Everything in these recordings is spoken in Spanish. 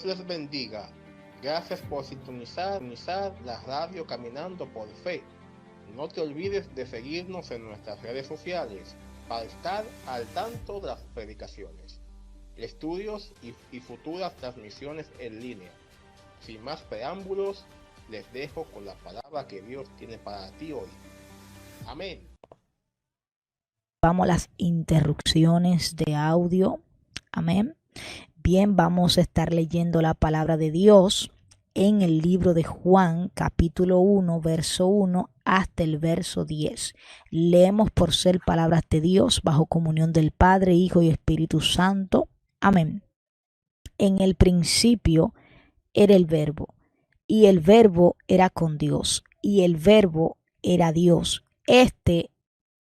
les bendiga. Gracias por sintonizar la radio Caminando por Fe. No te olvides de seguirnos en nuestras redes sociales para estar al tanto de las predicaciones, estudios y futuras transmisiones en línea. Sin más preámbulos, les dejo con la palabra que Dios tiene para ti hoy. Amén. Vamos a las interrupciones de audio. Amén. Bien, vamos a estar leyendo la palabra de Dios en el libro de Juan, capítulo 1, verso 1 hasta el verso 10. Leemos por ser palabras de Dios bajo comunión del Padre, Hijo y Espíritu Santo. Amén. En el principio era el Verbo, y el Verbo era con Dios, y el Verbo era Dios. Este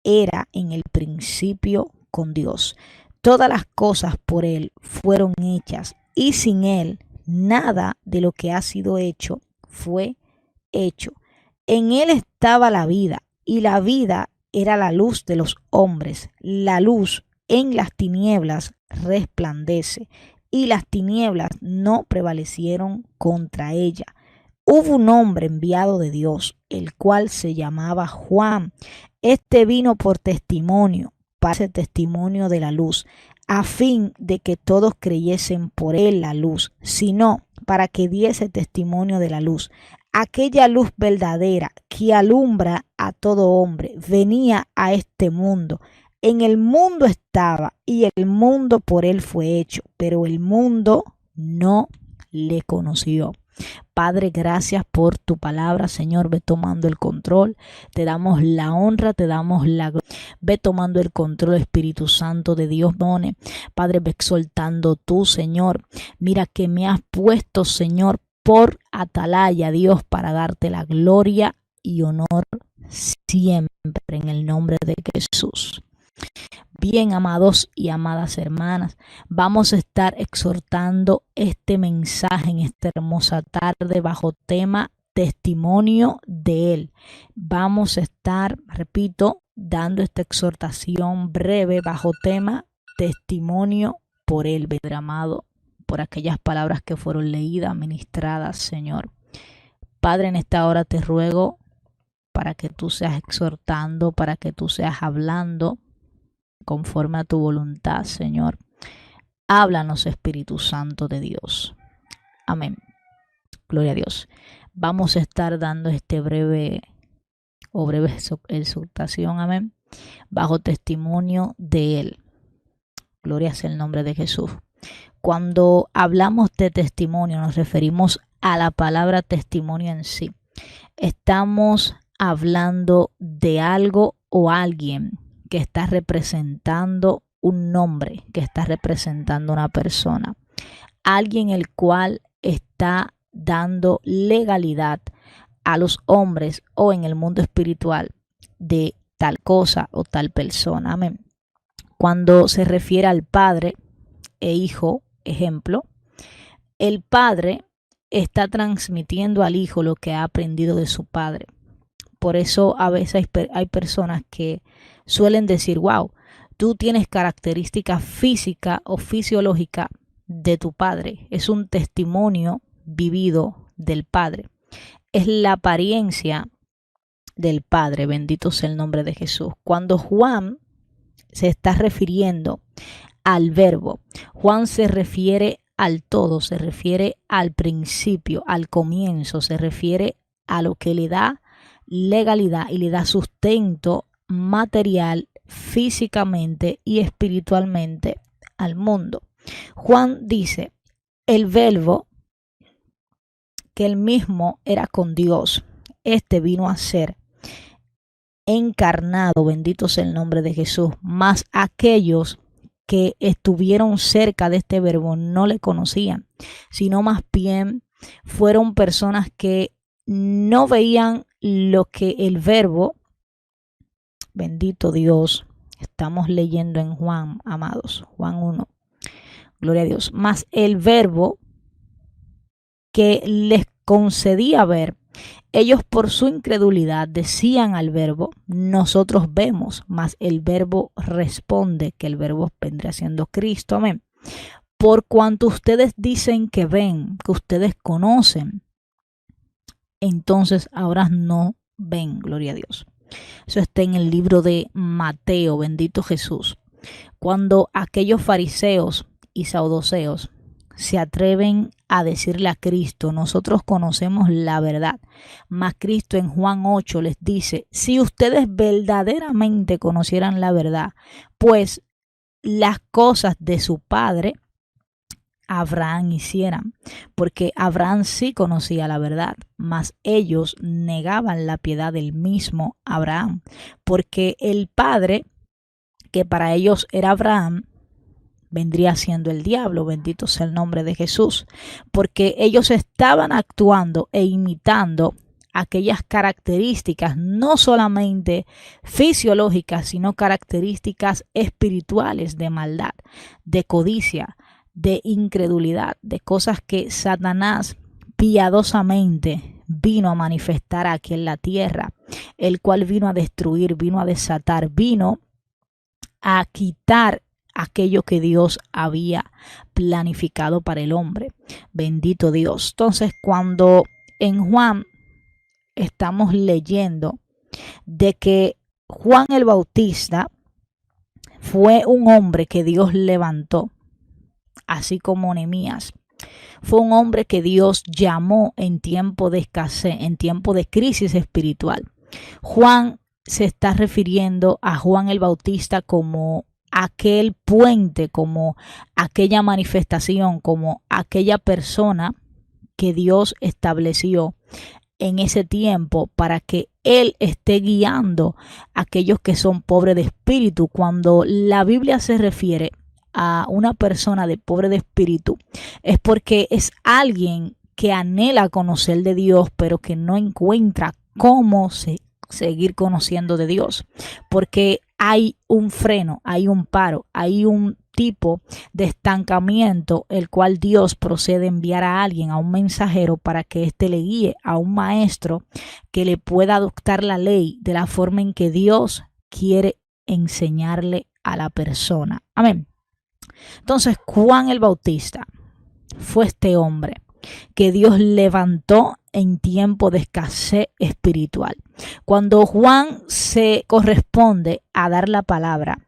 era en el principio con Dios. Todas las cosas por Él fueron hechas, y sin Él nada de lo que ha sido hecho fue hecho. En Él estaba la vida, y la vida era la luz de los hombres. La luz en las tinieblas resplandece, y las tinieblas no prevalecieron contra ella. Hubo un hombre enviado de Dios, el cual se llamaba Juan. Este vino por testimonio, para ese testimonio de la luz, a fin de que todos creyesen por él la luz, sino para que diese testimonio de la luz. Aquella luz verdadera que alumbra a todo hombre venía a este mundo. En el mundo estaba, y el mundo por él fue hecho, pero el mundo no le conoció. Padre, gracias por tu palabra, Señor. Ve tomando el control. Te damos la honra, te damos la gloria. Ve tomando el control, Espíritu Santo de Dios. Padre, ve exaltando tú, Señor. Mira que me has puesto, Señor, por atalaya, Dios, para darte la gloria y honor siempre en el nombre de Jesús. Bien, amados y amadas hermanas, vamos a estar exhortando este mensaje en esta hermosa tarde bajo tema testimonio de Él. Vamos a estar, repito, dando esta exhortación breve bajo tema testimonio por Él, derramado por aquellas palabras que fueron leídas, ministradas, Señor. Padre, en esta hora te ruego para que tú seas exhortando, para que tú seas hablando conforme a tu voluntad, Señor. Háblanos, Espíritu Santo de Dios. Amén. Gloria a Dios. Vamos a estar dando este breve exhortación, amén, bajo testimonio de Él. Gloria sea el nombre de Jesús. Cuando hablamos de testimonio, nos referimos a la palabra testimonio en sí. Estamos hablando de algo o alguien que está representando un nombre, que está representando una persona. Alguien el cual está dando legalidad a los hombres o en el mundo espiritual de tal cosa o tal persona. Amén. Cuando se refiere al Padre e Hijo, ejemplo, el Padre está transmitiendo al Hijo lo que ha aprendido de su Padre. Por eso a veces hay personas que suelen decir, wow, tú tienes características físicas o fisiológicas de tu padre. Es un testimonio vivido del Padre. Es la apariencia del Padre. Bendito sea el nombre de Jesús. Cuando Juan se está refiriendo al Verbo, Juan se refiere al todo, se refiere al principio, al comienzo, se refiere a lo que le da legalidad y le da sustento material, físicamente y espiritualmente al mundo. Juan dice, el Verbo, que él mismo era con Dios, este vino a ser encarnado, bendito sea el nombre de Jesús, mas aquellos que estuvieron cerca de este Verbo no le conocían, sino más bien fueron personas que no veían lo que el Verbo, bendito Dios, estamos leyendo en Juan, amados, Juan 1, gloria a Dios, mas el Verbo que les concedía ver, ellos por su incredulidad decían al Verbo, nosotros vemos, mas el Verbo responde, que el Verbo vendría siendo Cristo, amén. por cuanto ustedes dicen que ven, que ustedes conocen, entonces ahora no ven, gloria a Dios. Eso está en el libro de Mateo, bendito Jesús. Cuando aquellos fariseos y saduceos se atreven a decirle a Cristo, nosotros conocemos la verdad, mas Cristo en Juan 8 les dice, si ustedes verdaderamente conocieran la verdad, pues las cosas de su padre Abraham hicieran, porque Abraham sí conocía la verdad, mas ellos negaban la piedad del mismo Abraham, porque el padre, que para ellos era Abraham, vendría siendo el diablo, bendito sea el nombre de Jesús, porque ellos estaban actuando e imitando aquellas características no solamente fisiológicas, sino características espirituales de maldad, de codicia, de incredulidad, de cosas que Satanás piadosamente vino a manifestar aquí en la tierra, el cual vino a destruir, vino a desatar, vino a quitar aquello que Dios había planificado para el hombre. Bendito Dios. Entonces, cuando en Juan estamos leyendo de que Juan el Bautista fue un hombre que Dios levantó, así como Nehemías, fue un hombre que Dios llamó en tiempo de escasez, en tiempo de crisis espiritual. Juan se está refiriendo a Juan el Bautista como aquel puente, como aquella manifestación, como aquella persona que Dios estableció en ese tiempo para que Él esté guiando a aquellos que son pobres de espíritu. Cuando la Biblia se refiere a una persona de pobre de espíritu, es porque es alguien que anhela conocer de Dios, pero que no encuentra cómo seguir conociendo de Dios, porque hay un freno, hay un paro, hay un tipo de estancamiento, el cual Dios procede a enviar a alguien, a un mensajero, para que éste le guíe, a un maestro que le pueda adoptar la ley de la forma en que Dios quiere enseñarle a la persona. Amén. Entonces, Juan el Bautista fue este hombre que Dios levantó en tiempo de escasez espiritual. Cuando Juan se corresponde a dar la palabra,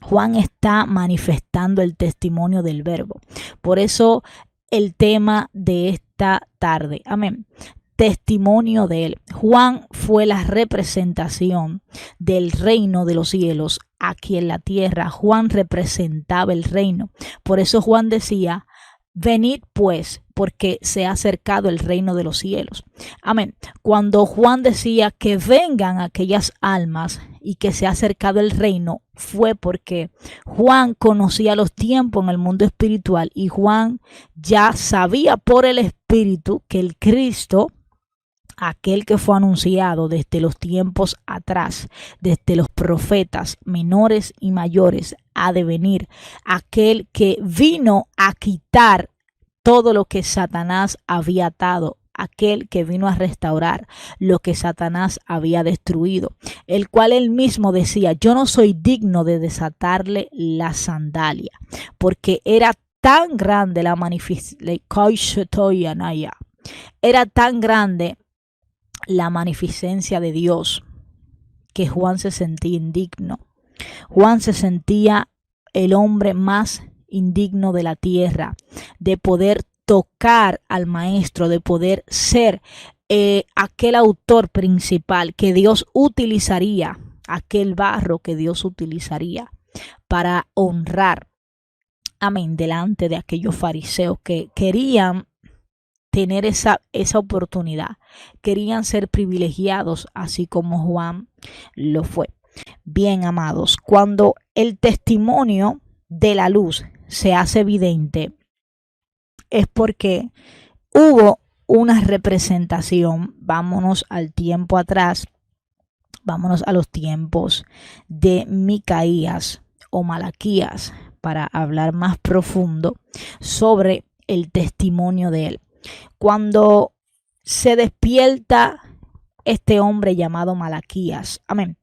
Juan está manifestando el testimonio del verbo. Por eso el tema de esta tarde, amén, testimonio de él. Juan fue la representación del reino de los cielos aquí en la tierra. Juan representaba el reino. Por eso Juan decía, venid pues, porque se ha acercado el reino de los cielos. Amén. Cuando Juan decía que vengan aquellas almas y que se ha acercado el reino, fue porque Juan conocía los tiempos en el mundo espiritual y Juan ya sabía por el Espíritu que el Cristo, aquel que fue anunciado desde los tiempos atrás, desde los profetas menores y mayores, ha de venir, aquel que vino a quitar todo lo que Satanás había atado, aquel que vino a restaurar lo que Satanás había destruido, el cual él mismo decía, yo no soy digno de desatarle la sandalia, porque era tan grande la manifestación, era tan grande la magnificencia de Dios que Juan se sentía indigno. Juan se sentía el hombre más indigno de la tierra, de poder tocar al maestro, de poder ser aquel autor principal que Dios utilizaría, aquel barro que Dios utilizaría para honrar, amén, delante de aquellos fariseos que querían tener esa oportunidad, querían ser privilegiados, así como Juan lo fue. Bien, amados, cuando el testimonio de la luz se hace evidente, es porque hubo una representación. Vámonos al tiempo atrás, vámonos a los tiempos de Micaías o Malaquías para hablar más profundo sobre el testimonio de él. Cuando se despierta este hombre llamado Malaquías, amén,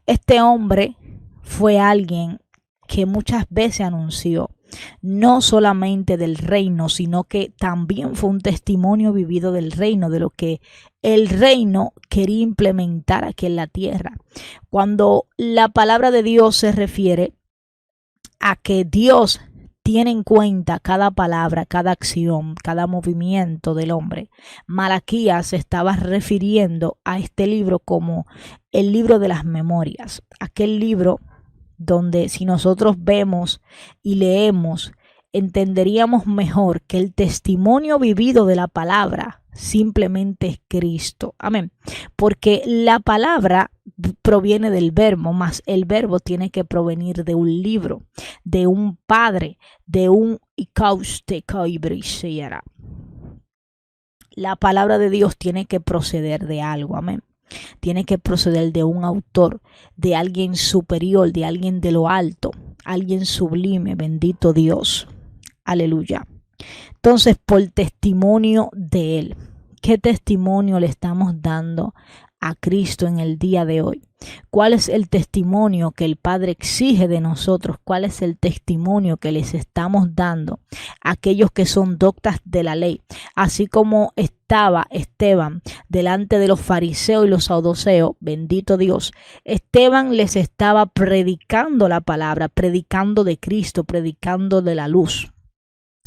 este hombre fue alguien que muchas veces anunció no solamente del reino, sino que también fue un testimonio vivido del reino, de lo que el reino quería implementar aquí en la tierra. Cuando la palabra de Dios se refiere a que Dios tiene en cuenta cada palabra, cada acción, cada movimiento del hombre, Malaquías se estaba refiriendo a este libro como el libro de las memorias, aquel libro donde si nosotros vemos y leemos, entenderíamos mejor que el testimonio vivido de la palabra simplemente es Cristo. Amén. Porque la palabra proviene del verbo, más el verbo tiene que provenir de un libro, de un padre, de un la palabra de Dios tiene que proceder de algo. Amén. Tiene que proceder de un autor, de alguien superior, de alguien de lo alto, alguien sublime, bendito Dios. Aleluya. Entonces, por testimonio de Él, ¿qué testimonio le estamos dando a Cristo en el día de hoy? ¿Cuál es el testimonio que el Padre exige de nosotros? ¿Cuál es el testimonio que les estamos dando a aquellos que son doctas de la ley? Así como estaba Esteban delante de los fariseos y los saduceos, bendito Dios, Esteban les estaba predicando la palabra, predicando de Cristo, predicando de la luz.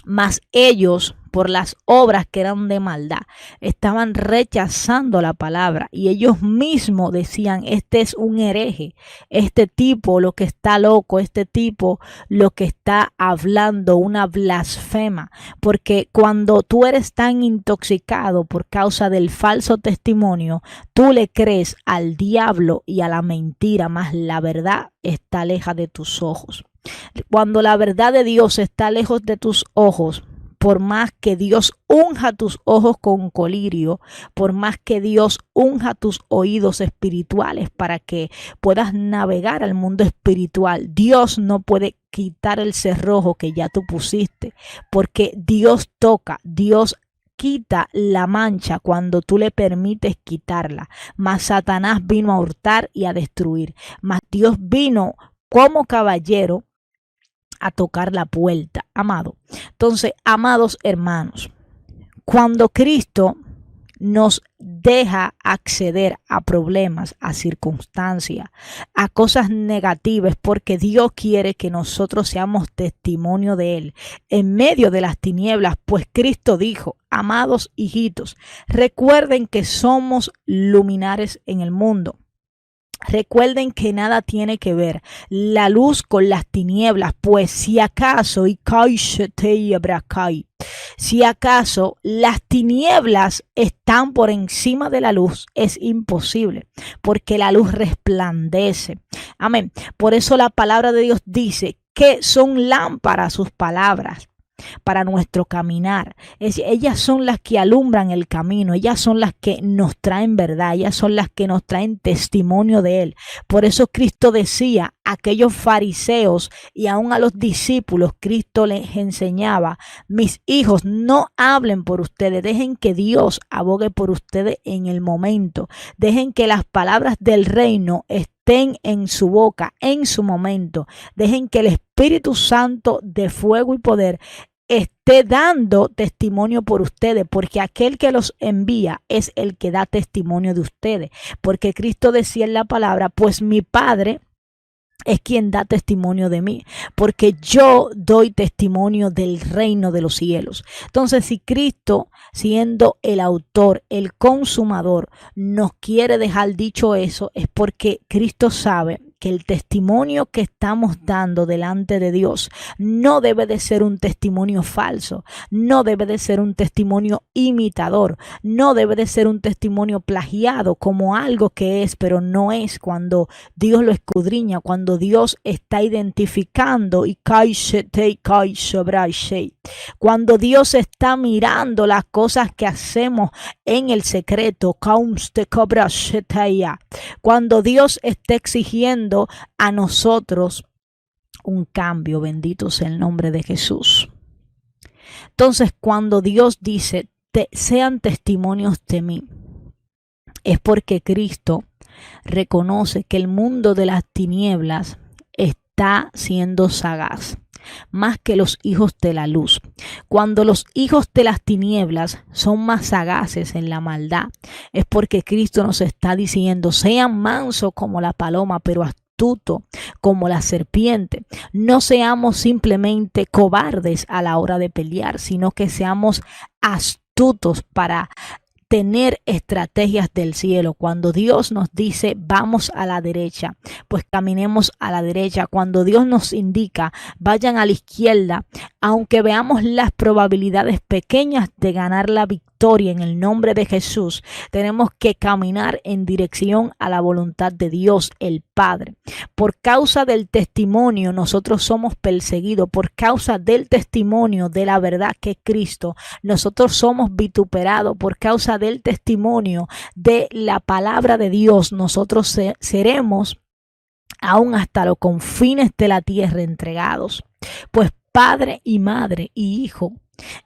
Mas ellos, por las obras que eran de maldad, estaban rechazando la palabra y ellos mismos decían, este es un hereje, este tipo lo que está loco, este tipo lo que está hablando, una blasfema, porque cuando tú eres tan intoxicado por causa del falso testimonio, tú le crees al diablo y a la mentira, mas la verdad está lejos de tus ojos. Cuando la verdad de Dios está lejos de tus ojos, por más que Dios unja tus ojos con colirio, por más que Dios unja tus oídos espirituales para que puedas navegar al mundo espiritual, Dios no puede quitar el cerrojo que ya tú pusiste, porque Dios toca, Dios quita la mancha cuando tú le permites quitarla. Mas Satanás vino a hurtar y a destruir, mas Dios vino como caballero a tocar la puerta, amado. Entonces, amados hermanos, cuando Cristo nos deja acceder a problemas, a circunstancias, a cosas negativas, porque Dios quiere que nosotros seamos testimonio de Él en medio de las tinieblas, pues Cristo dijo, amados hijitos, recuerden que somos luminares en el mundo. Recuerden que nada tiene que ver la luz con las tinieblas, pues si acaso las tinieblas están por encima de la luz, es imposible, porque la luz resplandece. Amén. Por eso la palabra de Dios dice que son lámparas sus palabras para nuestro caminar. Ellas son las que alumbran el camino, ellas son las que nos traen verdad, ellas son las que nos traen testimonio de Él. Por eso Cristo decía a aquellos fariseos y aún a los discípulos, Cristo les enseñaba, mis hijos, no hablen por ustedes, dejen que Dios abogue por ustedes en el momento, dejen que las palabras del reino estén en su boca, en su momento, dejen que el Espíritu Santo de fuego y poder esté dando testimonio por ustedes, porque aquel que los envía es el que da testimonio de ustedes, porque Cristo decía en la palabra, pues mi Padre es quien da testimonio de mí, porque yo doy testimonio del reino de los cielos. Entonces, si Cristo, siendo el autor, el consumador, nos quiere dejar dicho eso, es porque Cristo sabe que el testimonio que estamos dando delante de Dios no debe de ser un testimonio falso, no debe de ser un testimonio imitador, no debe de ser un testimonio plagiado como algo que es, pero no es, cuando Dios lo escudriña, cuando Dios está identificando y cuando Dios está mirando las cosas que hacemos en el secreto, cuando Dios está exigiendo a nosotros un cambio, bendito sea el nombre de Jesús. Entonces, cuando Dios dice, sean testimonios de mí, es porque Cristo reconoce que el mundo de las tinieblas está siendo sagaz. más que los hijos de la luz. Cuando los hijos de las tinieblas son más sagaces en la maldad, es porque Cristo nos está diciendo: sean mansos como la paloma, pero astuto como la serpiente. No seamos simplemente cobardes a la hora de pelear, sino que seamos astutos para tener estrategias del cielo. Cuando Dios nos dice vamos a la derecha, pues caminemos a la derecha. Cuando Dios nos indica vayan a la izquierda, aunque veamos las probabilidades pequeñas de ganar la victoria en el nombre de Jesús, tenemos que caminar en dirección a la voluntad de Dios el Padre. Por causa del testimonio nosotros somos perseguidos. Por causa del testimonio de la verdad que es Cristo, nosotros somos vituperados. Por causa del testimonio de la palabra de Dios, nosotros seremos aún hasta los confines de la tierra entregados. Pues padre y madre y hijo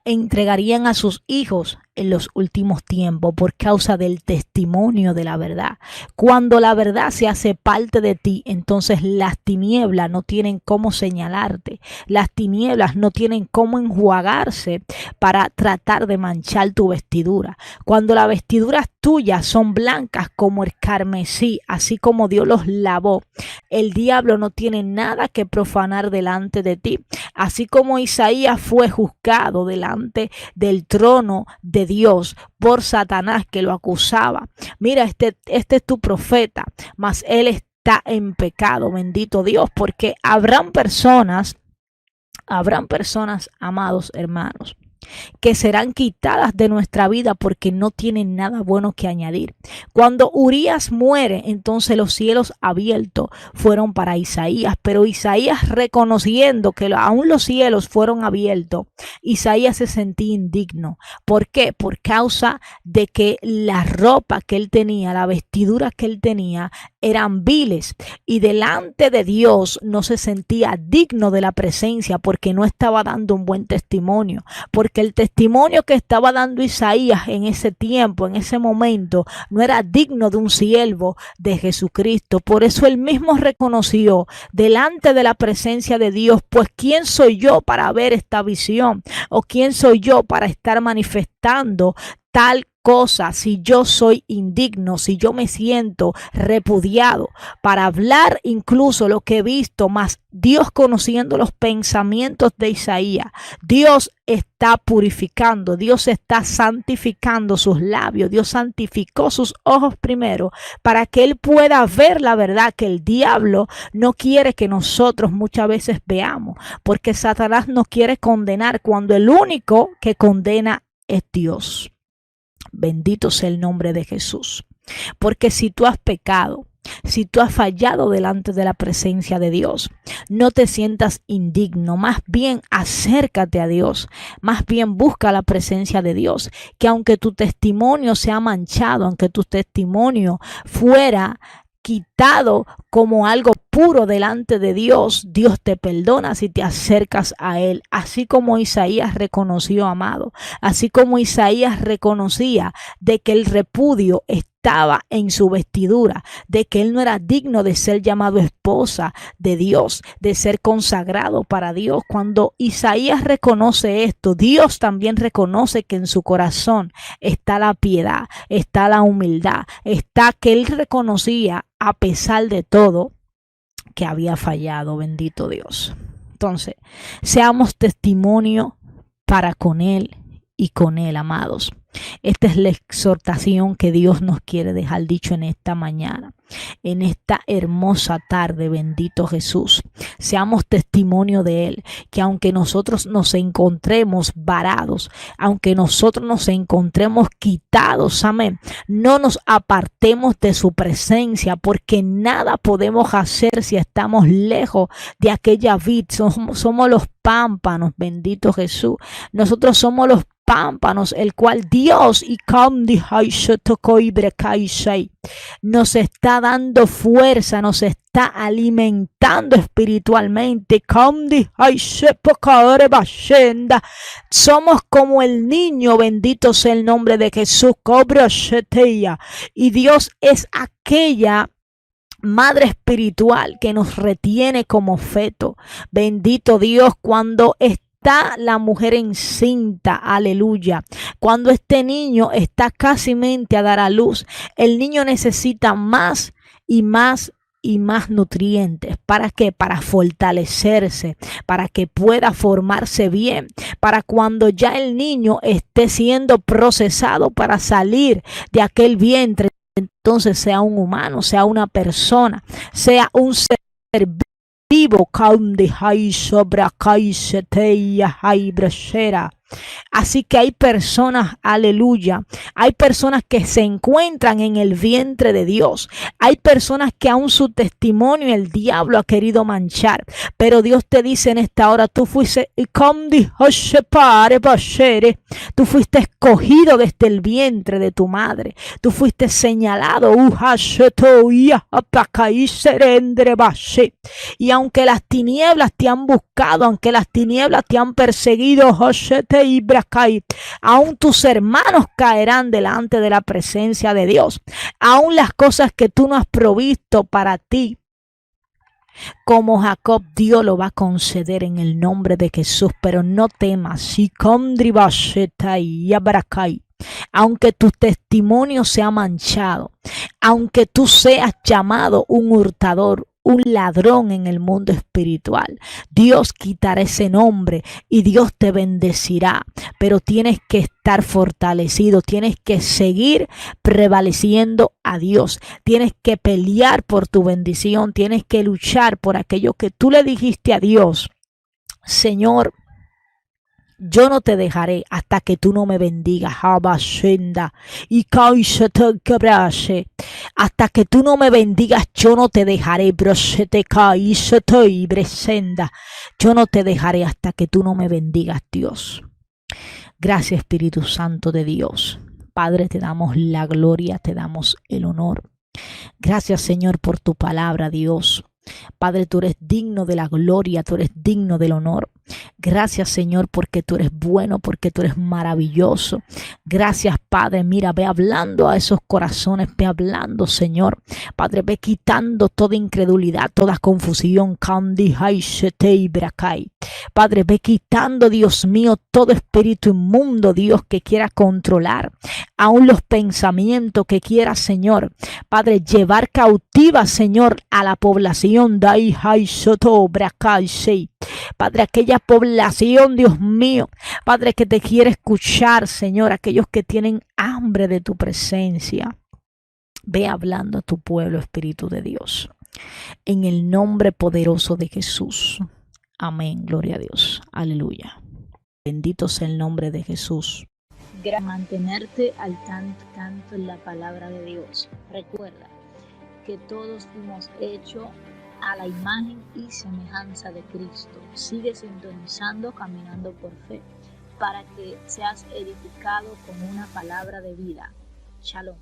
entregarían a sus hijos en los últimos tiempos por causa del testimonio de la verdad. Cuando la verdad se hace parte de ti, entonces las tinieblas no tienen cómo señalarte. Las tinieblas no tienen cómo enjuagarse para tratar de manchar tu vestidura. Cuando las vestiduras tuyas son blancas como el carmesí, así como Dios los lavó, el diablo no tiene nada que profanar delante de ti. Así como Isaías fue juzgado delante del trono de Dios por Satanás que lo acusaba. Mira, este es tu profeta, mas él está en pecado, bendito Dios, porque habrán personas, amados hermanos, que serán quitadas de nuestra vida porque no tienen nada bueno que añadir. Cuando Urías muere, entonces los cielos abiertos fueron para Isaías, pero Isaías, reconociendo que aún los cielos fueron abiertos, Isaías se sentía indigno. ¿Por qué? Por causa de que la ropa que él tenía, la vestidura que él tenía, eran viles, y delante de Dios no se sentía digno de la presencia porque no estaba dando un buen testimonio, porque el testimonio que estaba dando Isaías en ese tiempo, en ese momento, no era digno de un siervo de Jesucristo. Por eso él mismo reconoció delante de la presencia de Dios: pues ¿quién soy yo para ver esta visión? ¿O quién soy yo para estar manifestando tal cosa si yo soy indigno, si yo me siento repudiado para hablar incluso lo que he visto? Más Dios, conociendo los pensamientos de Isaías, Dios está purificando, Dios está santificando sus labios, Dios santificó sus ojos primero para que él pueda ver la verdad que el diablo no quiere que nosotros muchas veces veamos, porque Satanás nos quiere condenar cuando el único que condena es Dios. Bendito sea el nombre de Jesús. Porque si tú has pecado, si tú has fallado delante de la presencia de Dios, no te sientas indigno, más bien acércate a Dios, más bien busca la presencia de Dios, que aunque tu testimonio sea manchado, aunque tu testimonio fuera quitado como algo puro delante de Dios, Dios te perdona si te acercas a Él. Así como Isaías reconoció, amado, así como Isaías reconocía de que el repudio estaba en su vestidura, de que él no era digno de ser llamado esposa de Dios, de ser consagrado para Dios. Cuando Isaías reconoce esto, Dios también reconoce que en su corazón está la piedad, está la humildad, está que él reconocía a pesar de todo que había fallado. Bendito Dios. Entonces, seamos testimonio para con él y con él, amados. Esta es la exhortación que Dios nos quiere dejar dicho en esta mañana, en esta hermosa tarde. Bendito Jesús. Seamos testimonio de Él, que aunque nosotros nos encontremos varados, aunque nosotros nos encontremos quitados, amén, no nos apartemos de su presencia, porque nada podemos hacer si estamos lejos de aquella vid. Somos los pámpanos, bendito Jesús. Nosotros somos los pámpanos, el cual Dios nos está dando fuerza, nos está alimentando espiritualmente. Somos como el niño, bendito sea el nombre de Jesús. Y Dios es aquella madre espiritual que nos retiene como feto. Bendito Dios, cuando está la mujer encinta, aleluya. Cuando este niño está casi mente a dar a luz, el niño necesita más y más y más nutrientes. ¿Para qué? Para fortalecerse, para que pueda formarse bien, para cuando ya el niño esté siendo procesado para salir de aquel vientre, entonces sea un humano, sea una persona, sea un ser vivo. Así que hay personas, aleluya, hay personas que se encuentran en el vientre de Dios. Hay personas que aún su testimonio el diablo ha querido manchar. Pero Dios te dice en esta hora, tú fuiste escogido desde el vientre de tu madre. Tú fuiste señalado. Y aunque las tinieblas te han buscado, aunque las tinieblas te han perseguido, aún tus hermanos caerán delante de la presencia de Dios. Aún las cosas que tú no has provisto para ti, como Jacob, Dios lo va a conceder en el nombre de Jesús. Pero no temas, aunque tu testimonio sea manchado, aunque tú seas llamado un hurtador, un ladrón en el mundo espiritual, Dios quitará ese nombre y Dios te bendecirá. Pero tienes que estar fortalecido, tienes que seguir prevaleciendo a Dios, tienes que pelear por tu bendición, tienes que luchar por aquello que tú le dijiste a Dios. Señor, yo no te dejaré hasta que tú no me bendigas. Hasta que tú no me bendigas, yo no te dejaré. Yo no te dejaré hasta que tú no me bendigas, Dios. Gracias, Espíritu Santo de Dios. Padre, te damos la gloria, te damos el honor. Gracias, Señor, por tu palabra, Dios. Padre, tú eres digno de la gloria, tú eres digno del honor. Gracias, Señor, porque tú eres bueno, porque tú eres maravilloso. Gracias, Padre. Mira, ve hablando a esos corazones, ve hablando, Señor. Padre, ve quitando toda incredulidad, toda confusión. Padre, ve quitando, Dios mío, todo espíritu inmundo, Dios, que quiera controlar aún los pensamientos, que quiera, Señor, Padre, llevar cautiva, Señor, a la población. Padre, aquella población, Dios mío, Padre, que te quiere escuchar, Señor, aquellos que tienen hambre de tu presencia. Ve hablando a tu pueblo, Espíritu de Dios, en el nombre poderoso de Jesús. Amén, gloria a Dios, aleluya. Bendito sea el nombre de Jesús. Mantenerte al tanto en la palabra de Dios. Recuerda que todos fuimos hechos a la imagen y semejanza de Cristo. Sigue sintonizando Caminando por Fe para que seas edificado con una palabra de vida. Shalom.